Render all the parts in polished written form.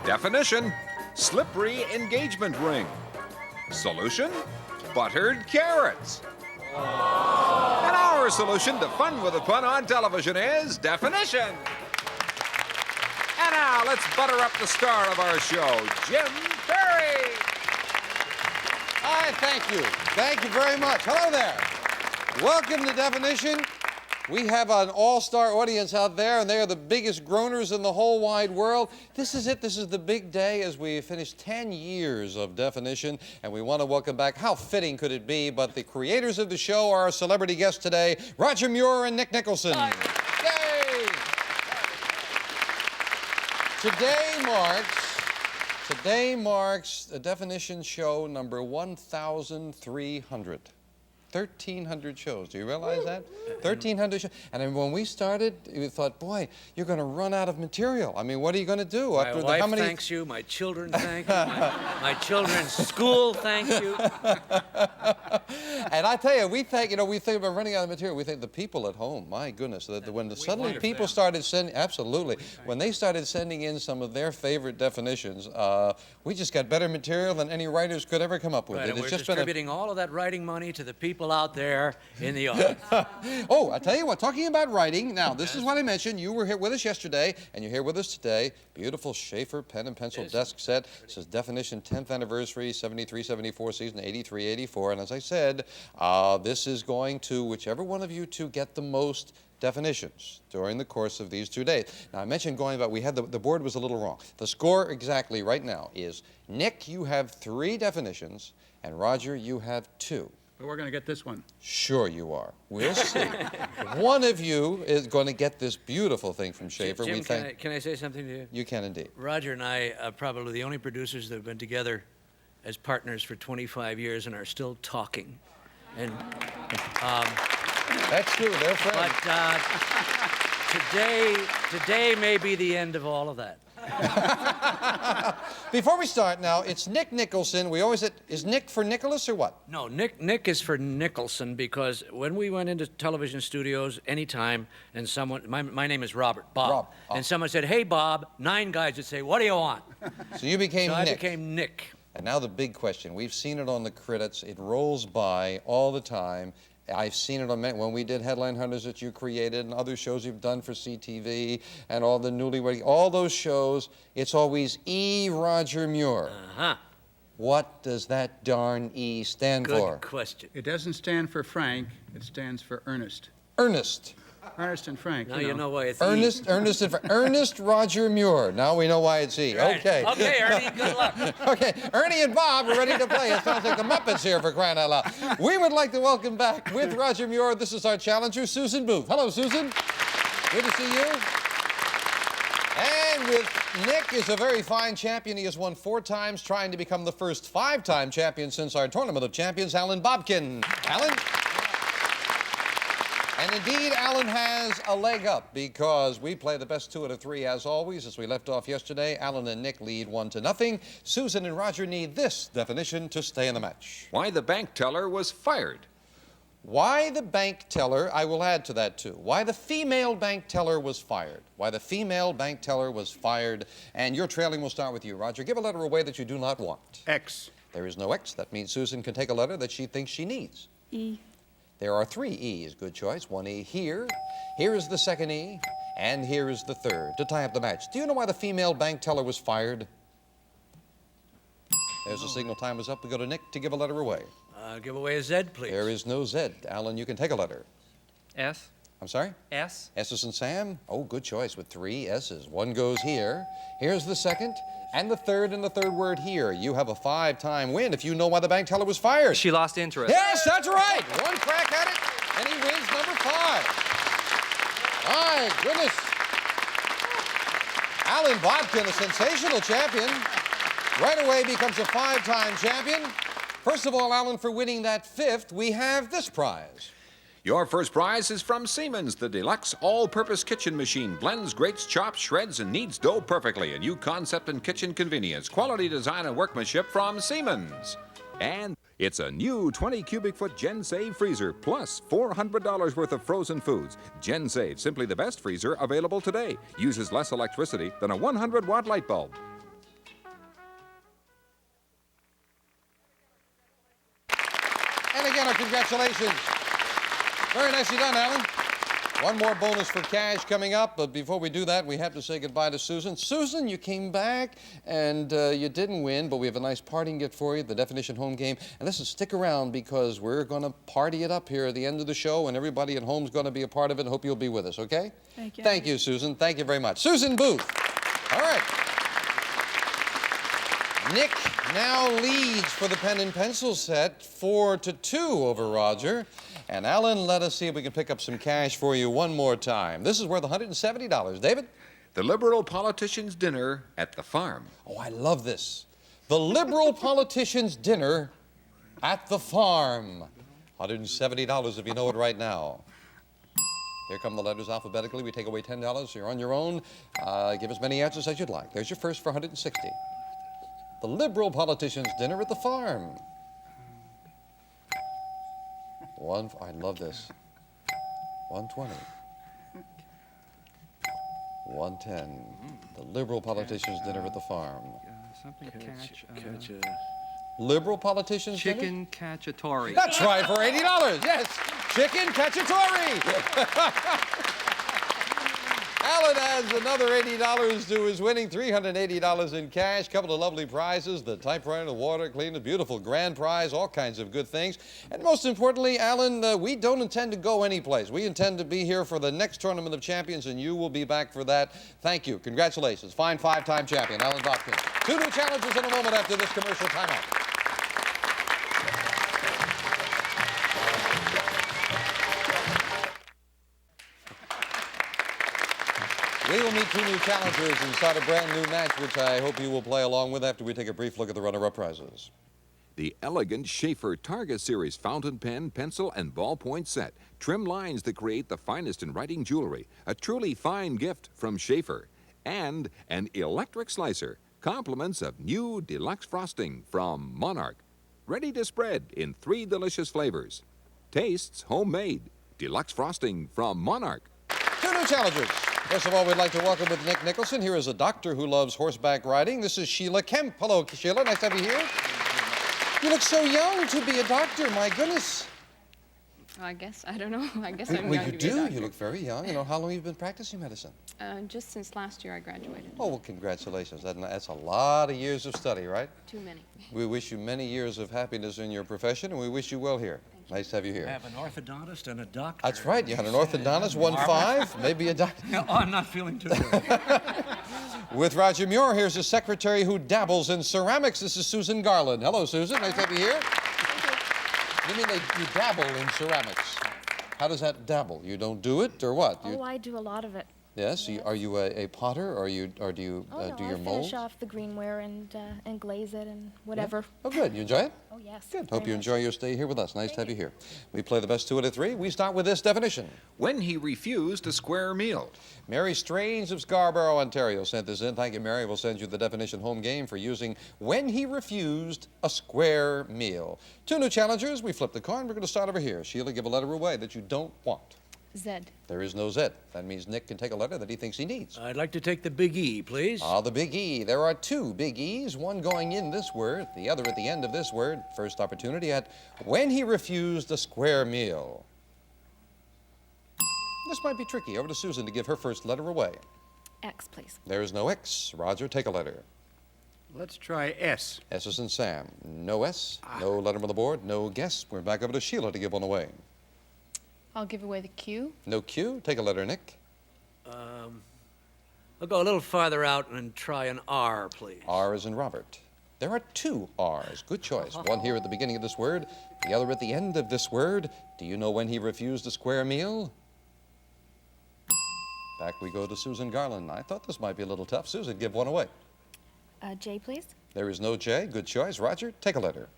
Definition: slippery engagement ring. Solution: buttered carrots. And our solution to fun with a pun on television is definition. And now let's butter up the star of our show, Jim Perry. Hi, thank you. Thank you very much. Hello there. Welcome to Definition. We have an all-star audience out there, and they are the biggest groaners in the whole wide world. This is it. This is the big day as we finish 10 years of Definition, and we want to welcome back, how fitting could it be, but the creators of the show are our celebrity guests today, Roger Muir and Nick Nicholson. Hi. Yay! Today marks the Definition show number 1,300. 1,300 shows. Do you realize that? 1,300 shows. And then when we started, we thought, boy, you're going to run out of material. I mean, what are you going to do? My wife thanks you. My children thank you. My children's school thanks you. And I tell you, we think about running out of material. We think the people at home, my goodness, when suddenly people started sending, absolutely, when they started sending in some of their favorite definitions, we just got better material than any writers could ever come up with. Right, and we're distributing all of that writing money to the people out there in the audience. Oh, I tell you what, talking about writing, now this is what I mentioned. You were here with us yesterday, and you're here with us today. Beautiful Schaefer pen and pencil desk set. It says Definition 10th anniversary, 73-74 season, 83-84. And as I said, this is going to whichever one of you two get the most definitions during the course of these 2 days. Now, I mentioned going back, we had the board was a little wrong. The score exactly right now is Nick, you have 3 definitions, and Roger, you have 2. But we're going to get this one. Sure you are. We'll see. One of you is going to get this beautiful thing from Schaefer. Jim, can I say something to you? You can indeed. Roger and I are probably the only producers that have been together as partners for 25 years and are still talking. And that's true. They're friends. But today may be the end of all of that. Before we start now, it's Nick Nicholson. We always said, is Nick for Nicholas or what? No, Nick is for Nicholson, because when we went into television studios anytime and someone, my name is Bob. Oh. And someone said, hey, Bob, 9 guys would say, what do you want? So you became Nick. I became Nick. And now the big question. We've seen it on the credits. It rolls by all the time. I've seen it on when we did Headline Hunters that you created and other shows you've done for CTV and all the Newlywed, all those shows. It's always E. Roger Muir. Uh-huh. What does that darn E stand for? Good question. It doesn't stand for Frank. It stands for Ernest. Ernest. Ernest and Frank. Now you know why it's Ernest, E. Ernest Roger Muir. Now we know why it's E. Right. Okay. Okay, Ernie, good luck. Okay, Ernie and Bob are ready to play. It sounds like the Muppets here, for crying out loud. We would like to welcome back with Roger Muir. This is our challenger, Susan Booth. Hello, Susan. Good to see you. And with Nick is a very fine champion. He has won 4 times, trying to become the first 5-time champion since our Tournament of Champions, Alan Bobkin. Alan? And indeed, Alan has a leg up because we play the best 2 out of 3 as always. As we left off yesterday, Alan and Nick lead 1-0. Susan and Roger need this definition to stay in the match. Why the bank teller was fired. Why the bank teller, I will add to that too. Why the female bank teller was fired. Why the female bank teller was fired. And your trailing will start with you, Roger. Give a letter away that you do not want. X. There is no X. That means Susan can take a letter that she thinks she needs. E. There are 3 E's. Good choice. 1 E here. Here is the 2nd E. And here is the 3rd. To tie up the match. Do you know why the female bank teller was fired? There's the signal. Time is up. We go to Nick to give a letter away. Give away a Z, please. There is no Z. Alan, you can take a letter. S. I'm sorry? S. S's and Sam? Oh, good choice with 3 S's. 1 goes here. Here's the 2nd. And the 3rd, and the 3rd word here. You have a 5-time win if you know why the bank teller was fired. She lost interest. Yes, that's right. 1 crack at it, and he wins number 5. My goodness. Alan Bobkin, a sensational champion, right away becomes a 5-time champion. First of all, Alan, for winning that 5th, we have this prize. Your first prize is from Siemens. The deluxe all-purpose kitchen machine blends, grates, chops, shreds, and kneads dough perfectly. A new concept in kitchen convenience. Quality design and workmanship from Siemens. And it's a new 20 cubic foot GenSave freezer, plus $400 worth of frozen foods. GenSave, simply the best freezer available today. Uses less electricity than a 100-watt light bulb. Congratulations. Very nicely done, Alan. One more bonus for cash coming up, but before we do that, we have to say goodbye to Susan. Susan, you came back, and you didn't win, but we have a nice parting gift for you, the Definition Home Game. And listen, stick around, because we're going to party it up here at the end of the show, and everybody at home's going to be a part of it. I hope you'll be with us, okay? Thank you. Thank you, Susan. Thank you very much. Susan Booth. All right. Nick now leads for the pen and pencil set 4-2 over Roger. And Alan, let us see if we can pick up some cash for you one more time. This is worth $170. David? The liberal politician's dinner at the farm. Oh, I love this. The liberal politician's dinner at the farm. $170 if you know it right now. Here come the letters alphabetically. We take away $10. You're on your own. Give as many answers as you'd like. There's your first for $160. The liberal politician's dinner at the farm. I love this. 120. 110. The liberal politician's dinner at the farm. Something catch. Liberal politician's dinner? Chicken cacciatore. That's right, for $80. Yes, chicken cacciatore. Alan adds another $80 to his winning $380 in cash. Couple of lovely prizes, the typewriter, the water cleaner, beautiful grand prize, all kinds of good things. And most importantly, Alan, we don't intend to go anyplace. We intend to be here for the next Tournament of Champions, and you will be back for that. Thank you. Congratulations. Fine five-time champion, Alan Bobkin. 2 new challenges in a moment after this commercial timeout. We will meet 2 new challengers inside a brand new match, which I hope you will play along with after we take a brief look at the runner-up prizes. The elegant Schaefer Targa Series fountain pen, pencil, and ballpoint set. Trim lines that create the finest in writing jewelry. A truly fine gift from Schaefer. And an electric slicer. Compliments of new deluxe frosting from Monarch. Ready to spread in 3 delicious flavors. Tastes homemade. Deluxe frosting from Monarch. 2 new challengers. First of all, we'd like to welcome with Nick Nicholson. Here is a doctor who loves horseback riding. This is Sheila Kemp. Hello, Sheila. Nice to have you here. You look so young to be a doctor. My goodness. I guess, I don't know. I guess I'm Well, young you to be a do. doctor. You look very young. You know, how long have you been practicing medicine? Just since last year I graduated. Oh, well, congratulations. That's a lot of years of study, right? Too many. We wish you many years of happiness in your profession, and we wish you well here. Nice to have you here. I have an orthodontist and a doctor. That's right. You had an orthodontist, 1.5, maybe a doctor. No, I'm not feeling too good. With Roger Muir, here's a secretary who dabbles in ceramics. This is Susan Garland. Hello, Susan. Nice to have you here. You mean you dabble in ceramics? How does that dabble? You don't do it, or what? Oh, I do a lot of it. Yes? Yes. Are you a potter, or do you Oh, do your no, I molds? finish off the greenware and glaze it and whatever. Oh, good. You enjoy it? Oh, yes. Good. very Hope you much. enjoy your stay here with us. Nice to have you here. We play the best 2 out of 3. We start with this definition. When he refused a square meal. Mary Strange of Scarborough, Ontario sent this in. Thank you, Mary. We'll send you the definition home game for using when he refused a square meal. 2 new challengers. We flip the coin. We're going to start over here. Sheila, give a letter away that you don't want. Zed. There is no Z. That means Nick can take a letter that he thinks he needs. I'd like to take the big E, please. The big E. There are 2 big E's, one going in this word, the other at the end of this word. First opportunity at when he refused a square meal. This might be tricky. Over to Susan to give her first letter away. X, please. There is no X. Roger, take a letter. Let's try S. S is in Sam. No S. No letter on the board. No guess. We're back over to Sheila to give one away. I'll give away the Q. No Q. Take a letter, Nick. I'll go a little farther out and try an R, please. R is in Robert. There are 2 R's. Good choice. One here at the beginning of this word, the other at the end of this word. Do you know when he refused a square meal? Back we go to Susan Garland. I thought this might be a little tough. Susan, give one away. J, please. There is no J. Good choice. Roger, take a letter.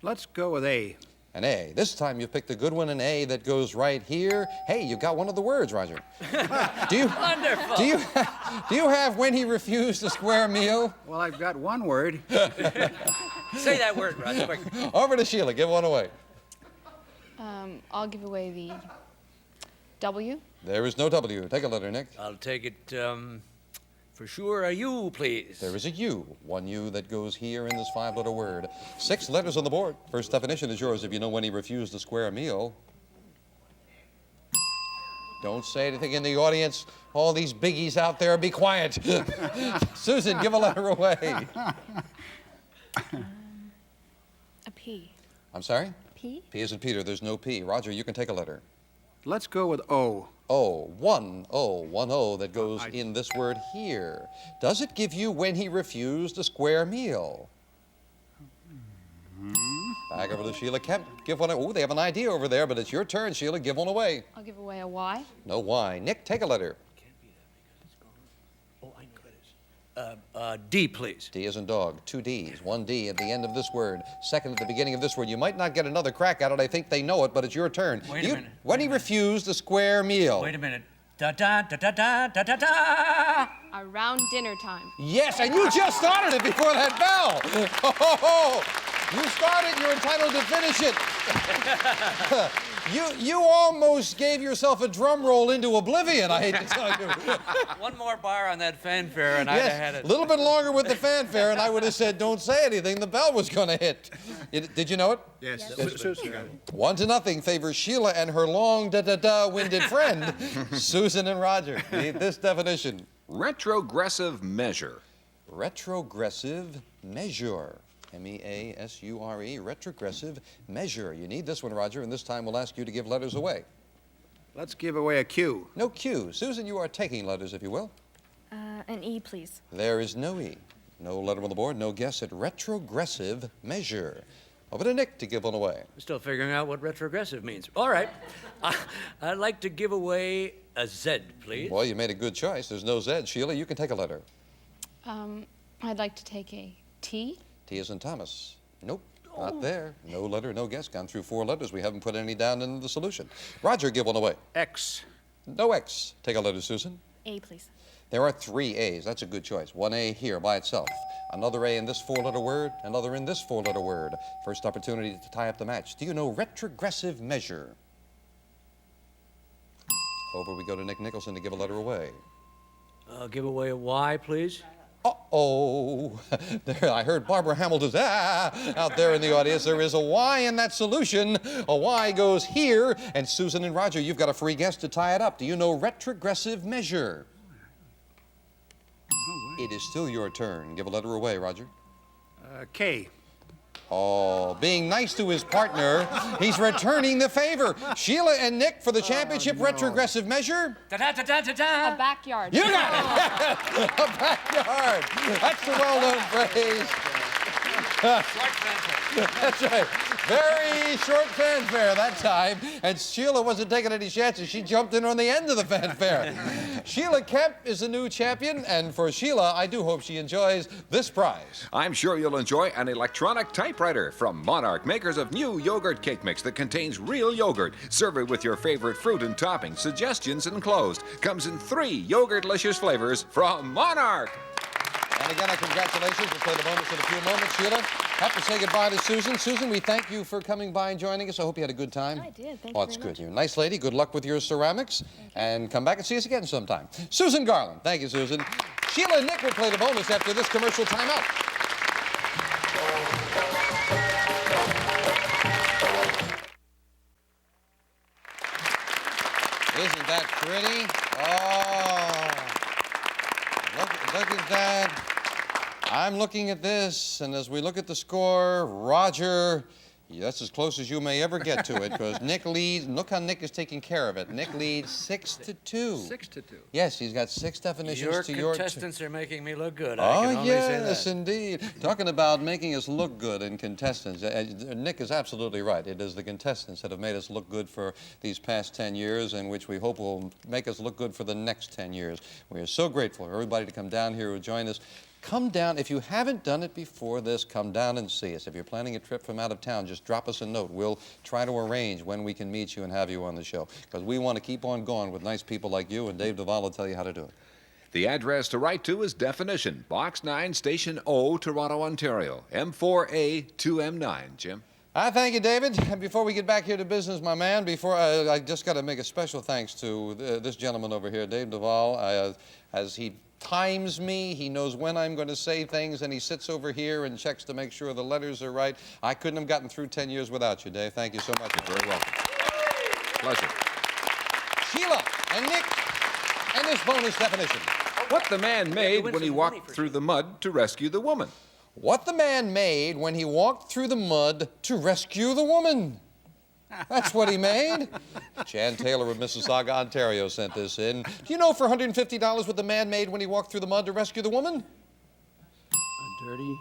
Let's go with A. An A. This time you picked a good one, an A that goes right here. Hey, you got one of the words, Roger. Wonderful. Do you have when he refused a square meal? Well, I've got one word. Say that word, Roger, quick. Over to Sheila. Give one away. I'll give away the W. There is no W. Take a letter, Nick. I'll take it, For sure, a U, please. There is a U, one U that goes here in this 5-letter word. 6 letters on the board. First definition is yours if you know when he refused a square meal. Don't say anything in the audience. All these biggies out there, be quiet. Susan, give a letter away. A P. I'm sorry? P? P is in Peter. There's no P. Roger, you can take a letter. Let's go with O. One O that goes in this word here. Does it give you when he refused a square meal? Back over to Sheila Kemp. Give one. Oh, they have an idea over there, but it's your turn, Sheila. Give one away. I'll give away a Y. No Y. Nick, take a letter. Oh, I know it is. D, please. D as in dog. 2 Ds. 1 D at the end of this word. Second at the beginning of this word. You might not get another crack at it. I think they know it, but it's your turn. Wait a minute. When he refused a square meal. Wait a minute. Da-da-da-da-da-da-da-da. Around dinner time. Yes, and you just started it before that bell. Oh, you started, you're entitled to finish it. You almost gave yourself a drum roll into oblivion, I hate to tell you. One more bar on that fanfare, and I'd have had Yes, it. a little bit longer with the fanfare, and I would have said, don't say anything, the bell was going to hit. Did you know it? Yes. Yes. Susan got it. 1-0 favors Sheila and her long winded friend, Susan and Roger. Need this definition. Retrogressive measure. Retrogressive measure. M-E-A-S-U-R-E, retrogressive measure. You need this one, Roger, and this time we'll ask you to give letters away. Let's give away a Q. No Q. Susan, you are taking letters, if you will. An E, please. There is no E. No letter on the board, no guess at retrogressive measure. Over to Nick to give one away. Still figuring out what retrogressive means. All right. I'd like to give away a Z, please. Boy, you made a good choice. There's no Z. Sheila, you can take a letter. I'd like to take a T. T as in Thomas. Nope, not there. No letter, no guess. Gone through 4 letters. We haven't put any down into the solution. Roger, give one away. X. No X. Take a letter, Susan. A, please. There are 3 A's. That's a good choice. 1 A here by itself. Another A in this 4-letter word. Another in this 4-letter word. First opportunity to tie up the match. Do you know retrogressive measure? Over we go to Nick Nicholson to give a letter away. Give away a Y, please. Uh-oh. There, I heard Barbara Hamilton's out there in the audience. There is a Y in that solution. A Y goes here. And Susan and Roger, you've got a free guess to tie it up. Do you know retrogressive measure? It is still your turn. Give a letter away, Roger. K. Oh, being nice to his partner, he's returning the favor. Sheila and Nick for the championship retrogressive measure. Da-da-da-da-da-da. A backyard. You got it! A backyard. That's the well-known phrase. That's right. Very short fanfare that time. And Sheila wasn't taking any chances. She jumped in on the end of the fanfare. Sheila Kemp is the new champion. And for Sheila, I do hope she enjoys this prize. I'm sure you'll enjoy an electronic typewriter from Monarch, makers of new yogurt cake mix that contains real yogurt. Serve it with your favorite fruit and toppings. Suggestions enclosed. Comes in 3 yogurt-licious flavors from Monarch. And again, congratulations. We'll play the bonus in a few moments. Sheila, have to say goodbye to Susan. Susan, we thank you for coming by and joining us. I hope you had a good time. I did. Thank you Oh, that's very good. much. You're a nice lady. Good luck with your ceramics. And come back and see us again sometime. Susan Garland. Thank you, Susan. Sheila and Nick will play the bonus after this commercial timeout. Isn't that pretty? Oh, look at that. I'm looking at this, and as we look at the score, Roger, that's as close as you may ever get to it, because Nick leads, and look how Nick is taking care of it. Nick leads 6-2. 6-2. Yes, he's got 6 definitions Your to your 2. contestants are making me look good. I can Oh, only say yes, that. indeed. Talking about making us look good in contestants. Nick is absolutely right. It is the contestants that have made us look good for these past 10 years, and which we hope will make us look good for the next 10 years. We are so grateful for everybody to come down here who join us. Come down. If you haven't done it before this, come down and see us. If you're planning a trip from out of town, just drop us a note. We'll try to arrange when we can meet you and have you on the show, because we want to keep on going with nice people like you, and Dave Duvall will tell you how to do it. The address to write to is Definition, Box 9, Station O, Toronto, Ontario, M4A 2M9. Jim? I thank you, David. And before we get back here to business, my man, I just got to make a special thanks to this gentleman over here, Dave Duvall, as he times me. He knows when I'm going to say things, and he sits over here and checks to make sure the letters are right. I couldn't have gotten through 10 years without you, Dave. Thank you so much. You're very welcome. Pleasure. Sheila and Nick and this bonus definition. What the man made when he walked through the mud to rescue the woman. What the man made when he walked through the mud to rescue the woman. That's what he made. Jan Taylor of Mississauga, Ontario sent this in. Do you know for $150 what the man made when he walked through the mud to rescue the woman? Dirty.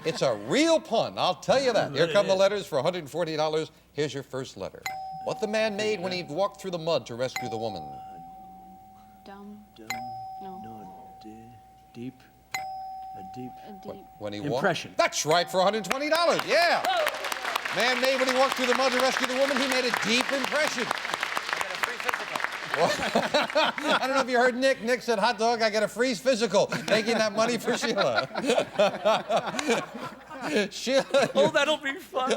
It's a real pun, I'll tell you that. Here come the letters for $140. Here's your first letter. What the man made when he walked through the mud to rescue the woman. Dumb. No, deep. A deep. A deep. When he Impression. walked. That's right, for $120. Yeah. Man made when he walked through the mud to rescue the woman, he made a deep impression. I don't know if you heard Nick. Nick said, hot dog, I got a free physical. Taking that money for Sheila. Sheila. Oh, that'll be fun.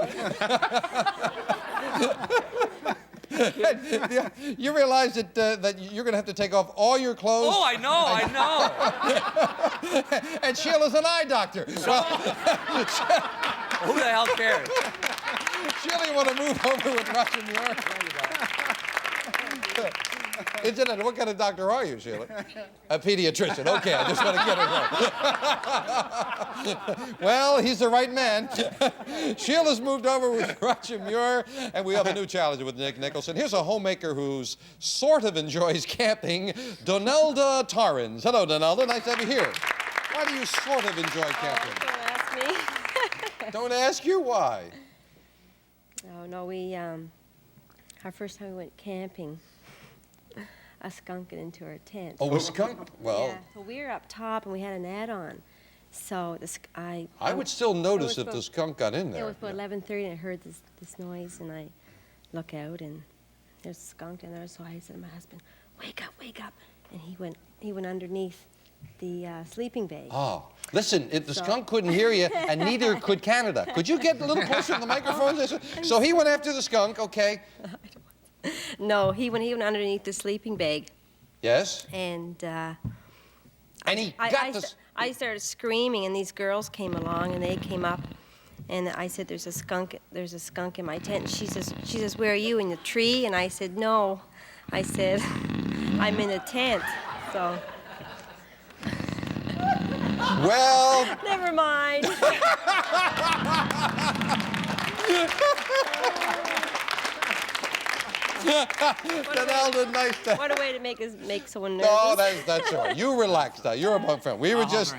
You realize that you're going to have to take off all your clothes? Oh, I know. And Sheila's an eye doctor. Well, Who the hell cares? Sheila, you want to move over with Roger Muir? What kind of doctor are you, Sheila? A pediatrician. Okay, I just want to get it right. Well, he's the right man. Sheila's moved over with Roger Muir, and we have a new challenger with Nick Nicholson. Here's a homemaker who sort of enjoys camping, Donelda Torrens. Hello, Donelda. Nice to have you here. Why do you sort of enjoy camping? Don't ask me. Don't ask you why. No, we, our first time we went camping, a skunk got into our tent. Oh, a skunk? Well, Yeah, so we were up top and we had an ad on. So I would still notice if the skunk got in there. It was about 11:30 and I heard this noise and I look out and there's a skunk in there. So I said to my husband, wake up. And he went underneath the sleeping bag. Oh, listen, if the skunk couldn't hear you, and neither could Canada. Could you get a little closer to the microphone? So he went after the skunk, okay. No, he went underneath the sleeping bag. Yes? And he got the... I started screaming, and these girls came along, and they came up, and I said, "There's a skunk in my tent." And she says, "Where are you, in the tree?" And I said, "No," I said, "I'm in a tent." So. Well. Never mind. Donelda, nice to... What a way to make someone nervous. No, that's all right. You relax now. You're a friend. We were just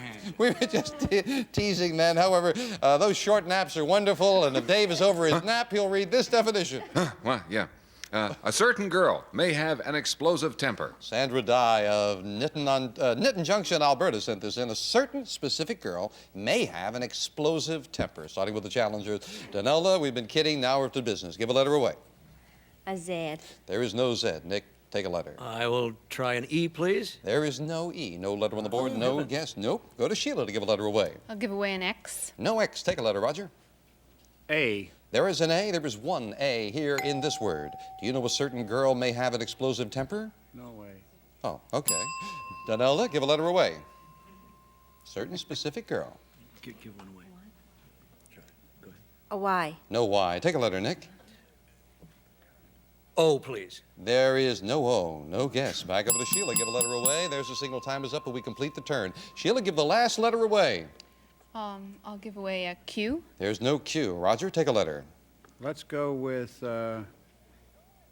teasing then. However, those short naps are wonderful, and if Dave is over his nap, he'll read this definition. Well, yeah. A certain girl may have an explosive temper. Sandra Dye of Niton Junction, Alberta sent this in. A certain specific girl may have an explosive temper. Starting with the challengers. Donelda, we've been kidding. Now we're to business. Give a letter away. A Z. There is no Z. Nick, take a letter. I will try an E, please. There is no E. No letter on the board. No guess. Nope. Go to Sheila to give a letter away. I'll give away an X. No X. Take a letter, Roger. A. There is an A. There is one A here in this word. Do you know a certain girl may have an explosive temper? No way. Oh, okay. Donelda, give a letter away. Certain specific girl. Give one away. Try. Go ahead. A Y. No Y. Take a letter, Nick. O, please. There is no O. No guess. Back up to Sheila. Give a letter away. There's the signal. Time is up, but we complete the turn. Sheila, give the last letter away. I'll give away a Q. There's no Q. Roger, take a letter. Let's go with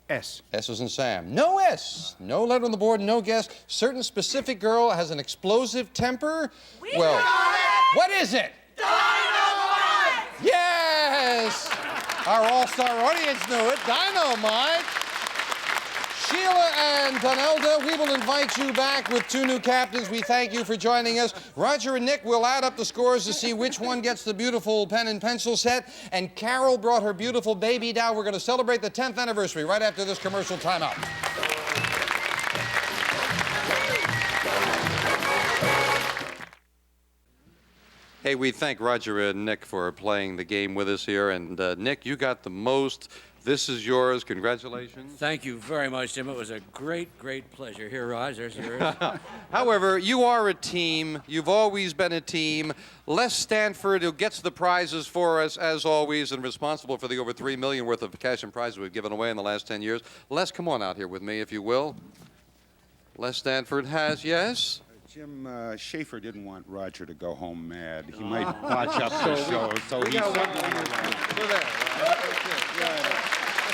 S. S is in Sam. No S. No letter on the board, no guess. Certain specific girl has an explosive temper. Well, what is it? Dynamite! Yes! Our all-star audience knew it. Dynamite! Sheila and Donelda, we will invite you back with two new captains. We thank you for joining us. Roger and Nick will add up the scores to see which one gets the beautiful pen and pencil set. And Carol brought her beautiful baby down. We're going to celebrate the 10th anniversary right after this commercial timeout. Hey, we thank Roger and Nick for playing the game with us here. And Nick, you got the most This is yours. Congratulations. Thank you very much, Tim. It was a great, great pleasure. Here, Roz, there's yours. However, you are a team. You've always been a team. Les Stanford, who gets the prizes for us, as always, and responsible for the over $3 million worth of cash and prizes we've given away in the last 10 years. Les, come on out here with me, if you will. Les Stanford has, yes? Jim Schaefer didn't want Roger to go home mad. He might botch up the show, so he sent one around.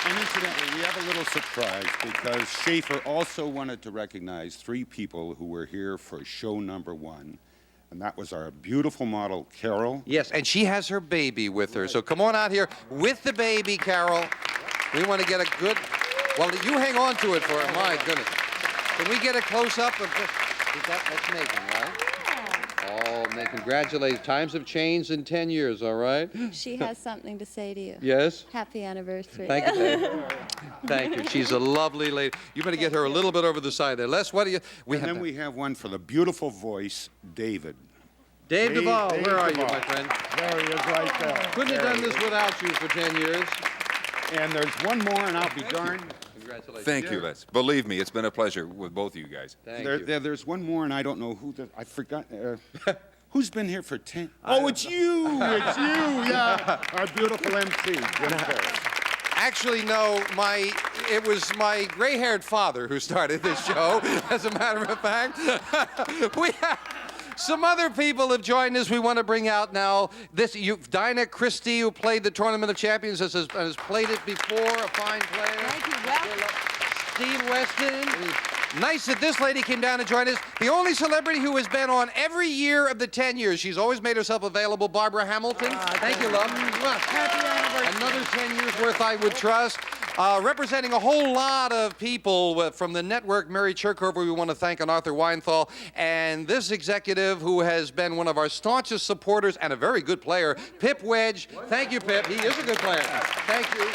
And incidentally, we have a little surprise because Schaefer also wanted to recognize 3 people who were here for show number 1. And that was our beautiful model, Carol. Yes, and she has her baby with her. So come on out here with the baby, Carol. We want to get a good... Well, you hang on to it for her. My goodness. Can we get a close-up of... That's Megan, right? Oh, man, congratulations. Times have changed in 10 years, all right? She has something to say to you. Yes? Happy anniversary. Thank you, Dave. Thank you. She's a lovely lady. You better get her a little bit over the side there. Les, what do you... We have one for the beautiful voice, David. Dave Duvall, where are you, Duvall. my friend? There he is right there. Couldn't have done this without you for 10 years. And there's one more, and I'll be darned. Congratulations. Thank you, Les. Believe me, it's been a pleasure with both of you guys. Thank you. There's one more, and I don't know who I forgot. Who's been here for 10? Oh, it's you! It's you, yeah. Our beautiful MC, Jim Ferris. Actually, no, it was my gray-haired father who started this show, as a matter of fact. We have some other people have joined us. We want to bring out now Dinah Christie, who played the Tournament of Champions, has played it before, a fine player. Thank you. Welcome. Steve Weston. Nice that this lady came down to join us. The only celebrity who has been on every year of the 10 years. She's always made herself available. Barbara Hamilton. Thank you, love. Happy anniversary. Another 10 years worth, I would trust. Representing a whole lot of people from the network, Mary Chirkover, we want to thank, and Arthur Weinthal, and this executive who has been one of our staunchest supporters and a very good player, Pip Wedge. Thank you, Pip. He is a good player. Thank you.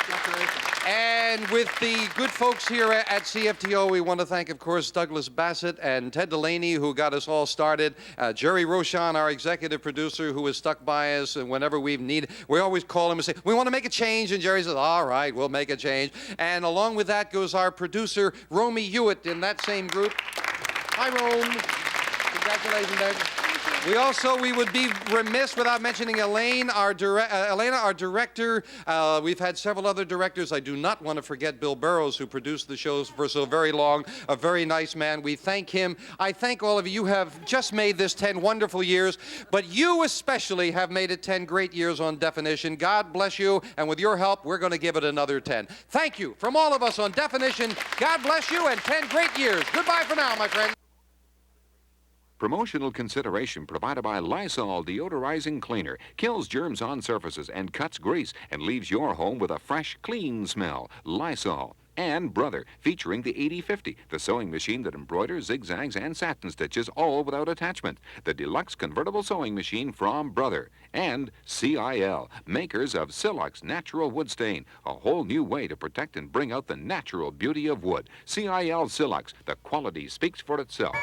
And with the good folks here at CFTO, we want to thank, of course, Douglas Bassett and Ted Delaney, who got us all started. Jerry Rochon, our executive producer, who has stuck by us, and whenever we've needed, we always call him and say, we want to make a change, and Jerry says, all right, we'll make a change. And along with that goes our producer, Romy Hewitt, in that same group. Hi, Rome. Congratulations, baby. We would be remiss without mentioning Elena, our director. We've had several other directors. I do not want to forget Bill Burrows, who produced the shows for so very long. A very nice man. We thank him. I thank all of you. You have just made this 10 wonderful years, but you especially have made it 10 great years on Definition. God bless you, and with your help, we're going to give it another 10. Thank you from all of us on Definition. God bless you, and 10 great years. Goodbye for now, my friend. Promotional consideration provided by Lysol Deodorizing Cleaner. Kills germs on surfaces and cuts grease and leaves your home with a fresh, clean smell. Lysol. And Brother, featuring the 8050, the sewing machine that embroiders, zigzags, and satin stitches, all without attachment. The deluxe convertible sewing machine from Brother. And CIL, makers of Silux Natural Wood Stain, a whole new way to protect and bring out the natural beauty of wood. CIL Silux, the quality speaks for itself.